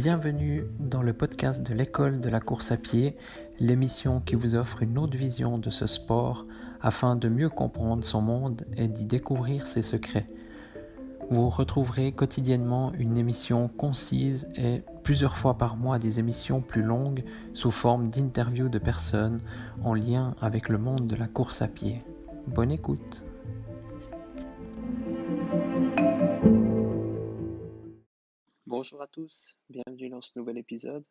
Bienvenue dans le podcast de l'école de la course à pied, l'émission qui vous offre une autre vision de ce sport afin de mieux comprendre son monde et d'y découvrir ses secrets. Vous retrouverez quotidiennement une émission concise et plusieurs fois par mois des émissions plus longues sous forme d'interviews de personnes en lien avec le monde de la course à pied. Bonne écoute! Bonjour à tous, bienvenue dans ce nouvel épisode.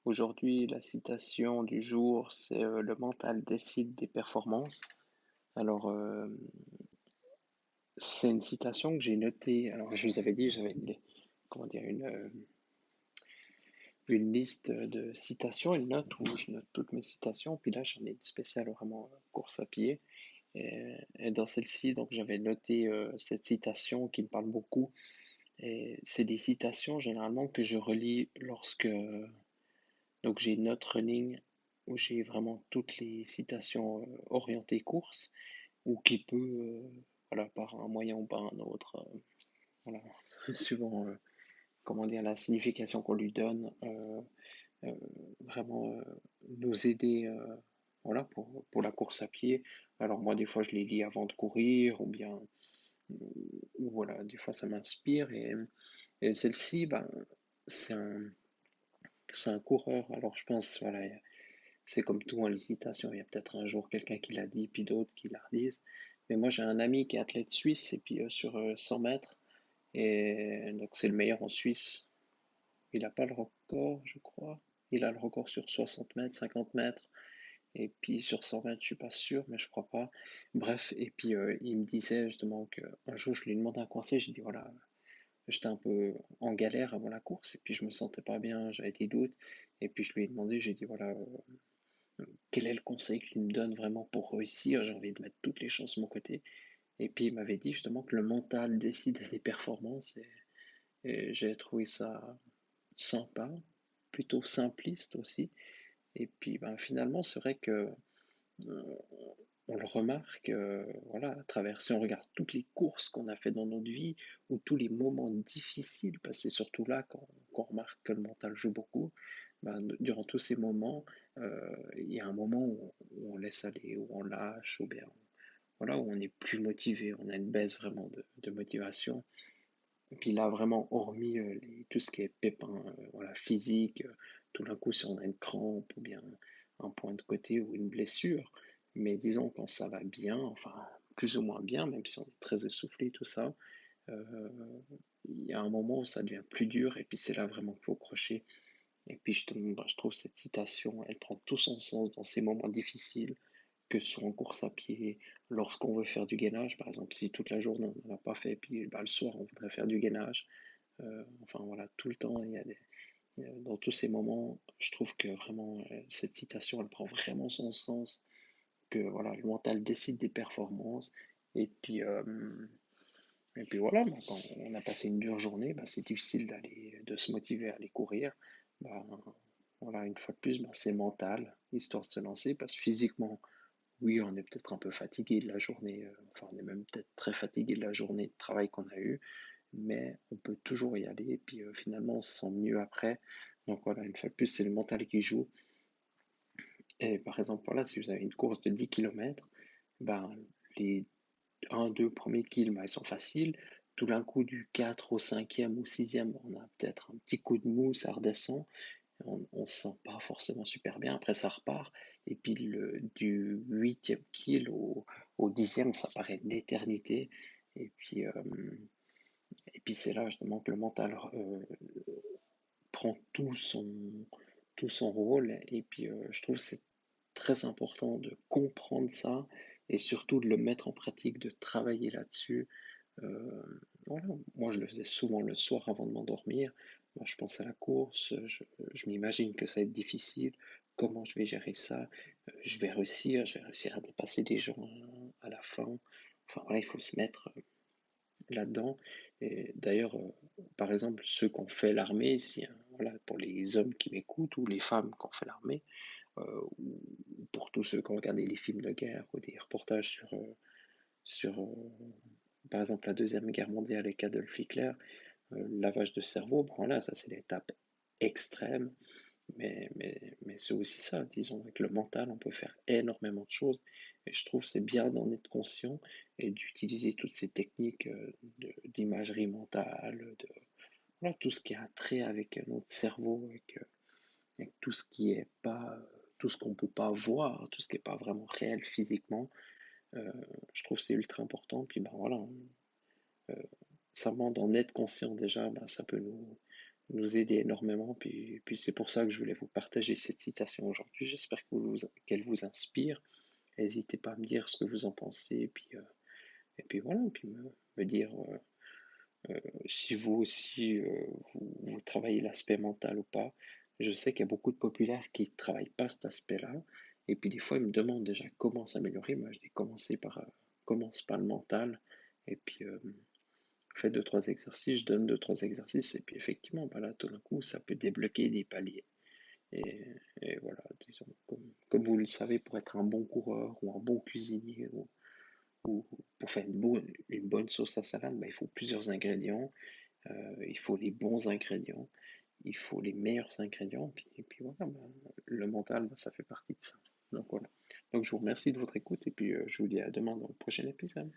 Aujourd'hui, la citation du jour, c'est le mental décide des performances. Alors, c'est une citation que j'ai notée. Alors, je vous avais dit, j'avais une liste de citations, une note où je note toutes mes citations. Puis là, j'en ai une spéciale vraiment course à pied. Et dans celle-ci, donc, j'avais noté cette citation qui me parle beaucoup. Et c'est des citations généralement que je relis lorsque donc j'ai une note running où j'ai vraiment toutes les citations orientées course ou qui peut, voilà, par un moyen ou par un autre, voilà, suivant la signification qu'on lui donne, euh, vraiment nous aider voilà, pour la course à pied. Alors moi des fois je les lis avant de courir ou bien ou voilà, des fois ça m'inspire et celle-ci, ben, c'est un, c'est un coureur. Alors je pense, voilà, c'est comme tout en hésitation, il y a peut-être un jour quelqu'un qui l'a dit, puis d'autres qui la redisent. Mais moi j'ai un ami qui est athlète suisse, et puis sur 100 mètres, et donc c'est le meilleur en Suisse. Il n'a pas le record, je crois. Il a le record sur 60 mètres, 50 mètres, et puis sur 100 mètres, je suis pas sûr, mais je crois pas. Bref, et puis il me disait justement qu'un jour je lui ai demandé un conseil, j'ai dit voilà, j'étais un peu en galère avant la course, et puis je me sentais pas bien, j'avais des doutes, et puis je lui ai demandé, j'ai dit voilà, quel est le conseil qu'il me donne vraiment pour réussir? J'ai envie de mettre toutes les chances de mon côté. Et puis il m'avait dit justement que le mental décide des performances et j'ai trouvé ça sympa, plutôt simpliste aussi. Et puis ben, finalement, c'est vrai que euh, on le remarque, voilà, à travers, si on regarde toutes les courses qu'on a fait dans notre vie, ou tous les moments difficiles, parce que c'est surtout là qu'on remarque que le mental joue beaucoup, ben, durant tous ces moments, il y a un moment où on laisse aller, où on lâche, ou bien voilà, où on est plus motivé, on a une baisse vraiment de motivation. Et puis là, vraiment, hormis tout ce qui est pépin voilà, physique, tout d'un coup, si on a une crampe ou bien un point de côté ou une blessure, mais disons quand ça va bien, enfin, plus ou moins bien, même si on est très essoufflé, tout ça, euh, il y a un moment où ça devient plus dur, et puis c'est là vraiment qu'il faut crocher. Et puis justement, bah, je trouve cette citation, elle prend tout son sens dans ces moments difficiles, que ce soit en course à pied, lorsqu'on veut faire du gainage, par exemple, si toute la journée on n'en a pas fait, puis bah, le soir on voudrait faire du gainage, enfin voilà, tout le temps, dans tous ces moments, je trouve que vraiment cette citation, elle prend vraiment son sens, que voilà, le mental décide des performances, et puis, euh, et puis voilà, bah, quand on a passé une dure journée, bah, c'est difficile de se motiver à aller courir. Bah, voilà, une fois de plus, bah, c'est mental, histoire de se lancer, parce que physiquement, oui, on est peut-être un peu fatigué de la journée, enfin on est même peut-être très fatigué de la journée de travail qu'on a eue, mais on peut toujours y aller et puis finalement on se sent mieux après. Donc voilà, une fois de plus, c'est le mental qui joue. Et par exemple, voilà, si vous avez une course de 10 km, ben, les 1, 2 premiers kills, ben, ils sont faciles. Tout d'un coup, du 4 au 5e ou 6e, on a peut-être un petit coup de mou, ça redescend. On se sent pas forcément super bien. Après, ça repart. Et puis, du 8e kill au 10e, ça paraît une éternité. Et puis, c'est là justement que le mental prend tout son rôle. Et puis, je trouve que c'est très important de comprendre ça et surtout de le mettre en pratique, de travailler là-dessus. Voilà. Moi, je le faisais souvent le soir avant de m'endormir. Moi, je pense à la course, je m'imagine que ça va être difficile. Comment je vais gérer ça? Je vais réussir à dépasser des gens à la fin. Enfin, voilà, il faut se mettre là-dedans. Et d'ailleurs, par exemple, ceux qui ont fait l'armée, si, voilà, pour les hommes qui m'écoutent ou les femmes qui ont fait l'armée, ou pour tous ceux qui ont regardé les films de guerre ou des reportages sur par exemple la Deuxième Guerre mondiale avec Adolf Hitler, lavage de cerveau, bon, voilà, ça c'est l'étape extrême, mais c'est aussi ça, disons, avec le mental, on peut faire énormément de choses, et je trouve que c'est bien d'en être conscient et d'utiliser toutes ces techniques d'imagerie mentale, voilà, tout ce qui a trait avec notre cerveau, avec tout ce qui est pas, tout ce qu'on peut pas voir, tout ce qui est pas vraiment réel physiquement. euh, je trouve que c'est ultra important, puis ben voilà, euh, simplement d'en être conscient déjà, ben, ça peut nous aider énormément. Puis c'est pour ça que je voulais vous partager cette citation aujourd'hui. J'espère qu'elle vous inspire. N'hésitez pas à me dire ce que vous en pensez. Et puis voilà, puis me dire si vous aussi vous travaillez l'aspect mental ou pas. Je sais qu'il y a beaucoup de populaires qui ne travaillent pas cet aspect-là. Et puis des fois, ils me demandent déjà comment s'améliorer. Moi, je dis commence par le mental. Et puis fais deux, trois exercices, je donne deux, trois exercices. Et puis effectivement, bah là, tout d'un coup, ça peut débloquer des paliers. Et, et voilà, disons, comme vous le savez, pour être un bon coureur ou un bon cuisinier ou pour faire une bonne sauce à salade, bah, il faut plusieurs ingrédients. Il faut les bons ingrédients, il faut les meilleurs ingrédients, et puis voilà, ben, le mental, ben, ça fait partie de ça. Donc voilà. Donc je vous remercie de votre écoute et puis je vous dis à demain dans le prochain épisode.